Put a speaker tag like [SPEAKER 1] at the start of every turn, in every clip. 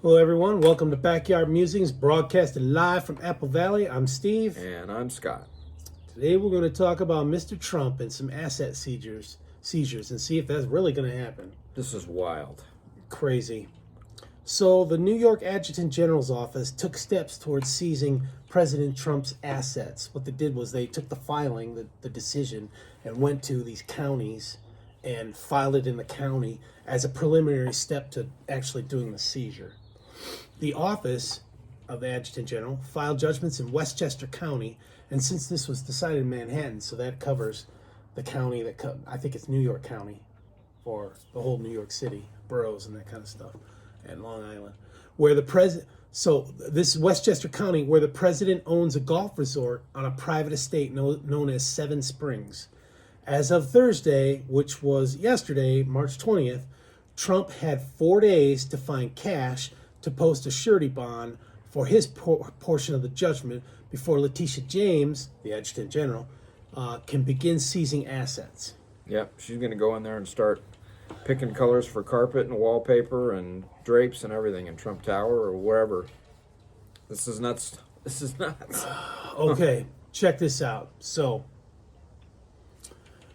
[SPEAKER 1] Hello, everyone. Welcome to Backyard Musings, broadcasted live from Apple Valley. I'm Steve.
[SPEAKER 2] And I'm Scott.
[SPEAKER 1] Today, we're going to talk about Mr. Trump and some asset seizures, and see if that's really going to happen.
[SPEAKER 2] This is wild.
[SPEAKER 1] Crazy. So, the New York Adjutant General's office took steps towards seizing President Trump's assets. What they did was they took the filing, the decision, and went to these counties and filed it in the county as a preliminary step to actually doing the seizure. The office of the Adjutant General filed judgments in Westchester County, and since this was decided in Manhattan, so that covers the county that I think it's New York County, or the whole New York City boroughs and that kind of stuff, and Long Island, where the president. So this is Westchester County, where the president owns a golf resort on a private estate known as Seven Springs. As of Thursday, which was yesterday, March 20th, Trump had 4 days to find cash to post a surety bond for his portion of the judgment before Letitia James, the Adjutant General, can begin seizing assets.
[SPEAKER 2] Yep, she's going to go in there and start picking colors for carpet and wallpaper and drapes and everything in Trump Tower or wherever. This is nuts. This is nuts.
[SPEAKER 1] Okay, check this out. So,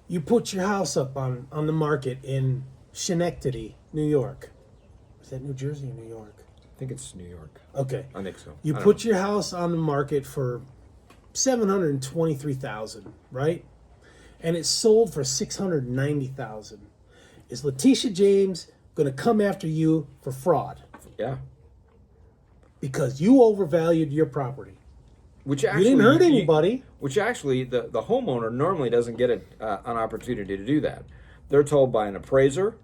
[SPEAKER 1] you put your house up on the market in Schenectady, New York. Is that New Jersey or New York?
[SPEAKER 2] I think it's New York.
[SPEAKER 1] Okay.
[SPEAKER 2] I think so.
[SPEAKER 1] You put your house on the market for $723,000, right? And it's sold for $690,000. Is Letitia James going to come after you for fraud?
[SPEAKER 2] Yeah.
[SPEAKER 1] Because you overvalued your property.
[SPEAKER 2] Which actually,
[SPEAKER 1] you didn't hurt anybody.
[SPEAKER 2] Which actually, the homeowner normally doesn't get an opportunity to do that. They're told by an appraiser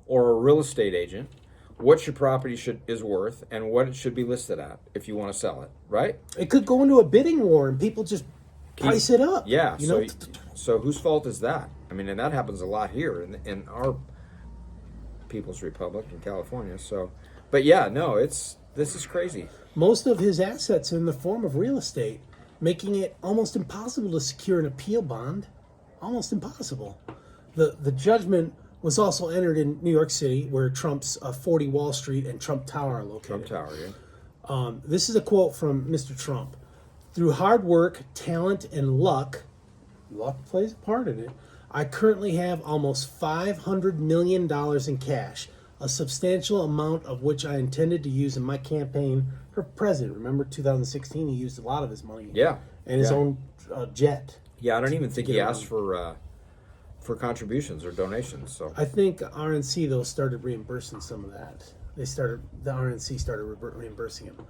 [SPEAKER 2] or a real estate agent what your property is worth and what it should be listed at if you want to sell it, right?
[SPEAKER 1] It could go into a bidding war and people just price it up.
[SPEAKER 2] Yeah.
[SPEAKER 1] You know?
[SPEAKER 2] So whose fault is that? I mean, and that happens a lot here in our People's Republic in California. So, but yeah, no, this is crazy.
[SPEAKER 1] Most of his assets are in the form of real estate, making it almost impossible to secure an appeal bond. Almost impossible. The judgment was also entered in New York City, where Trump's 40 Wall Street and Trump Tower are located.
[SPEAKER 2] Trump Tower, yeah.
[SPEAKER 1] This is a quote from Mr. Trump. Through hard work, talent, and luck plays a part in it, I currently have almost $500 million in cash, a substantial amount of which I intended to use in my campaign for president. Remember, 2016, he used a lot of his money.
[SPEAKER 2] Yeah.
[SPEAKER 1] And his own jet.
[SPEAKER 2] Yeah, I don't even think he asked for contributions or donations. So
[SPEAKER 1] I think RNC, though, started reimbursing some of that. The RNC started reimbursing him.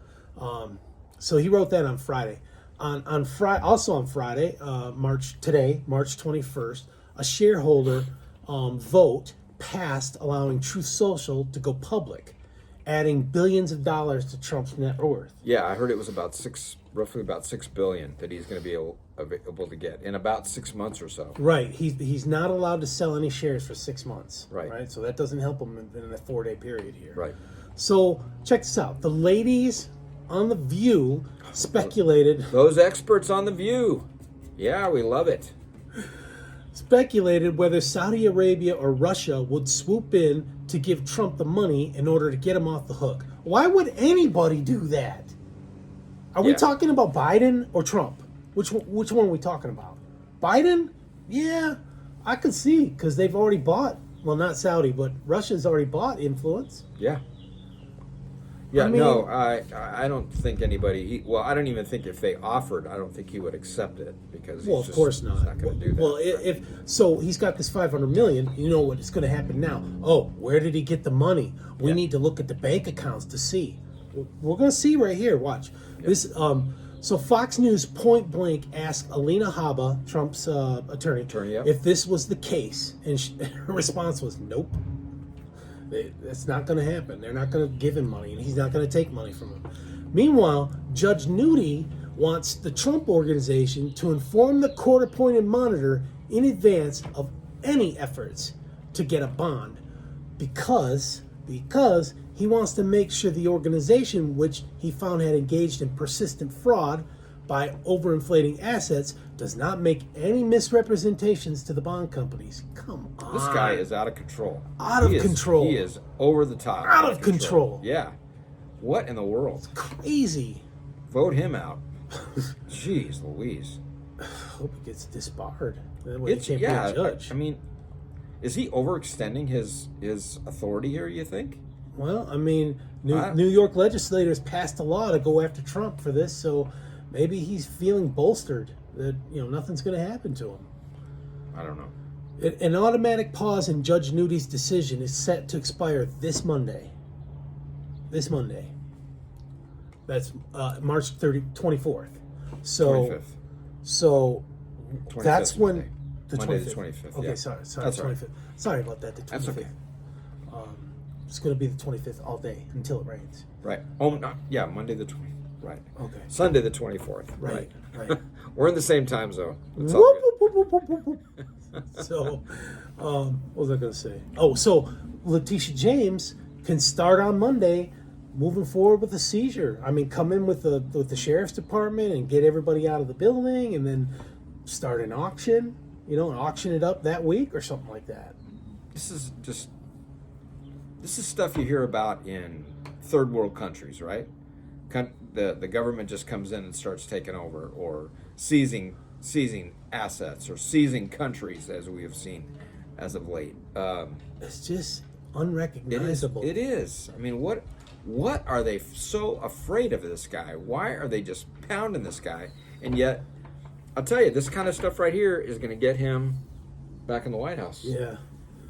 [SPEAKER 1] So he wrote that on Friday. On Friday, March 21st, a shareholder vote passed allowing Truth Social to go public, adding billions of dollars to Trump's net worth.
[SPEAKER 2] Yeah, I heard it was roughly about $6 billion that he's going to be able to get in about 6 months or so.
[SPEAKER 1] Right. He's not allowed to sell any shares for 6 months.
[SPEAKER 2] Right.
[SPEAKER 1] So that doesn't help him in a 4-day period here.
[SPEAKER 2] Right.
[SPEAKER 1] So check this out. The ladies on The View speculated.
[SPEAKER 2] Those experts on The View. Yeah, we love it.
[SPEAKER 1] Speculated whether Saudi Arabia or Russia would swoop in to give Trump the money in order to get him off the hook. Why would anybody do that? Are we talking about Biden or Trump? Which one are we talking about? Biden? Yeah, I could see, because they've already bought, well, not Saudi, but Russia's already bought influence.
[SPEAKER 2] Yeah. Yeah,
[SPEAKER 1] I mean,
[SPEAKER 2] no, I don't think anybody, I don't even think if they offered, I don't think he would accept it because
[SPEAKER 1] of course not.
[SPEAKER 2] He's not going to do that.
[SPEAKER 1] Well, if so, he's got this $500 million. You know what is going to happen now? Oh, where did he get the money? We need to look at the bank accounts to see. We're going to see right here. Watch this. So Fox News point blank asked Alina Habba, Trump's attorney, if this was the case, and her response was nope. That's not going to happen. They're not going to give him money, and he's not going to take money from him. Meanwhile, Judge Nudie wants the Trump organization to inform the court-appointed monitor in advance of any efforts to get a bond, because he wants to make sure the organization, which he found had engaged in persistent fraud, by overinflating assets does not make any misrepresentations to the bond companies. Come on.
[SPEAKER 2] This guy is out of control.
[SPEAKER 1] Control.
[SPEAKER 2] He is over the top.
[SPEAKER 1] Out of control.
[SPEAKER 2] Yeah. What in the world?
[SPEAKER 1] Crazy.
[SPEAKER 2] Vote him out. Jeez Louise.
[SPEAKER 1] Hope he gets disbarred. That way he can't be a judge.
[SPEAKER 2] I mean, is he overextending his authority here, you think?
[SPEAKER 1] Well, I mean, New York legislators passed a law to go after Trump for this, so maybe he's feeling bolstered that, nothing's going to happen to him.
[SPEAKER 2] I don't know.
[SPEAKER 1] An automatic pause in Judge Nudy's decision is set to expire this Monday. This Monday. That's March 24th. So
[SPEAKER 2] 25th.
[SPEAKER 1] So
[SPEAKER 2] 25th
[SPEAKER 1] that's when
[SPEAKER 2] Monday.
[SPEAKER 1] the 25th.
[SPEAKER 2] Monday the 25th.
[SPEAKER 1] Okay,
[SPEAKER 2] yeah.
[SPEAKER 1] sorry,
[SPEAKER 2] That's
[SPEAKER 1] 25th.
[SPEAKER 2] right.
[SPEAKER 1] Sorry about that. The 25th.
[SPEAKER 2] That's okay.
[SPEAKER 1] It's going to be the 25th all day until it rains.
[SPEAKER 2] Right. Oh, no, yeah, Monday the 20th. Right.
[SPEAKER 1] Okay.
[SPEAKER 2] Sunday the 24th.
[SPEAKER 1] Right.
[SPEAKER 2] We're in the same time zone. It's all good.
[SPEAKER 1] Whoop, whoop, whoop, whoop, whoop. So, what was I going to say? Oh, so Letitia James can start on Monday, moving forward with the seizure. I mean, come in with the sheriff's department and get everybody out of the building, and then start an auction. And auction it up that week or something like that.
[SPEAKER 2] This is stuff you hear about in third world countries, right? The government just comes in and starts taking over, or seizing assets, or seizing countries, as we have seen as of late.
[SPEAKER 1] It's just unrecognizable.
[SPEAKER 2] It is. I mean, what are they so afraid of this guy? Why are they just pounding this guy? And yet, I'll tell you, this kind of stuff right here is going to get him back in the White House.
[SPEAKER 1] Yeah.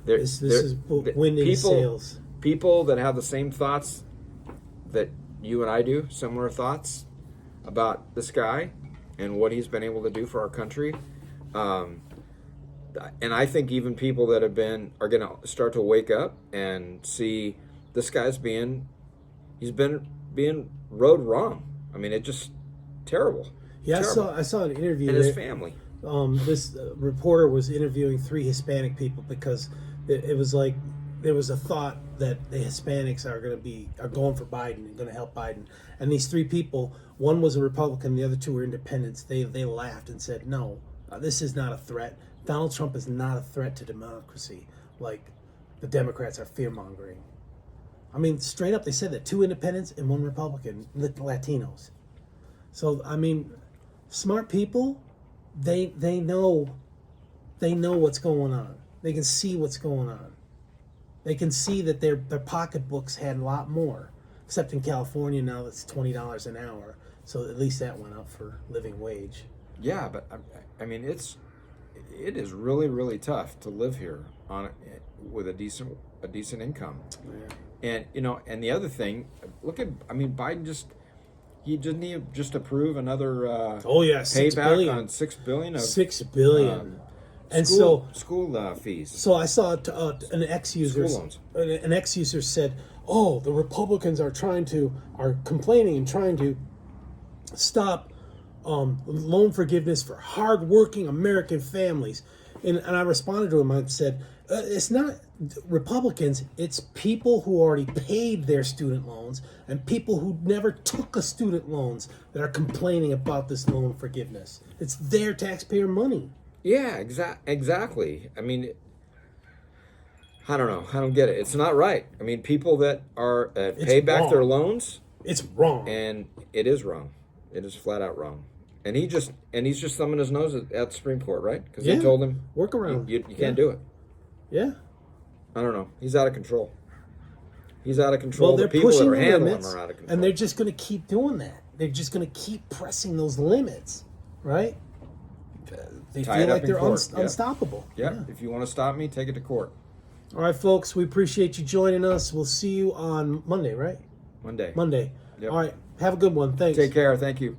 [SPEAKER 1] This is winning sales.
[SPEAKER 2] People that have the same thoughts that you and I do, similar thoughts about this guy and what he's been able to do for our country. And I think even people that are going to start to wake up and see this guy's being rode wrong. I mean, it's just terrible.
[SPEAKER 1] Yeah,
[SPEAKER 2] terrible.
[SPEAKER 1] I saw an interview.
[SPEAKER 2] And his family.
[SPEAKER 1] This reporter was interviewing 3 Hispanic people because it was like there was a thought that the Hispanics are going for Biden and going to help Biden. And these 3 people, one was a Republican, the other 2 were independents. They laughed and said, "No, this is not a threat. Donald Trump is not a threat to democracy like the Democrats are fear-mongering." I mean, straight up, they said that 2 independents and 1 Republican, Latinos. So, I mean, smart people, they know what's going on. They can see what's going on. They can see that their pocketbooks had a lot more. Except in California now, it's $20 an hour. So at least that went up for living wage.
[SPEAKER 2] Yeah, but I mean, it is really, really tough to live here with a decent income.
[SPEAKER 1] Yeah.
[SPEAKER 2] And the other thing, Biden he didn't just approve another payback on $6 billion of
[SPEAKER 1] $6 billion. And
[SPEAKER 2] school fees.
[SPEAKER 1] So I saw an ex-user.
[SPEAKER 2] School loans.
[SPEAKER 1] An ex-user said, "Oh, the Republicans are complaining and trying to stop loan forgiveness for hardworking American families." And I responded to him. I said, "It's not Republicans. It's people who already paid their student loans and people who never took a student loans that are complaining about this loan forgiveness. It's their taxpayer money."
[SPEAKER 2] Yeah, exactly. I mean, I don't know. I don't get it. It's not right. I mean, people that are pay back their loans.
[SPEAKER 1] It's wrong.
[SPEAKER 2] And it is wrong. It is flat out wrong. And he's just thumbing his nose at the Supreme Court, right? Because they told him
[SPEAKER 1] work around.
[SPEAKER 2] You can't do it.
[SPEAKER 1] Yeah.
[SPEAKER 2] I don't know. He's out of control. He's out of control.
[SPEAKER 1] Well, they're
[SPEAKER 2] the people
[SPEAKER 1] pushing
[SPEAKER 2] that are
[SPEAKER 1] the
[SPEAKER 2] handling
[SPEAKER 1] limits,
[SPEAKER 2] him are out of control.
[SPEAKER 1] and they're just going to keep doing that. They're just going to keep pressing those limits, right? They feel like they're unstoppable.
[SPEAKER 2] Yeah. If you want to stop me, take it to court.
[SPEAKER 1] All right, folks. We appreciate you joining us. We'll see you on Monday, right?
[SPEAKER 2] Monday.
[SPEAKER 1] Monday.
[SPEAKER 2] Yep.
[SPEAKER 1] All right. Have a good one. Thanks.
[SPEAKER 2] Take care. Thank you.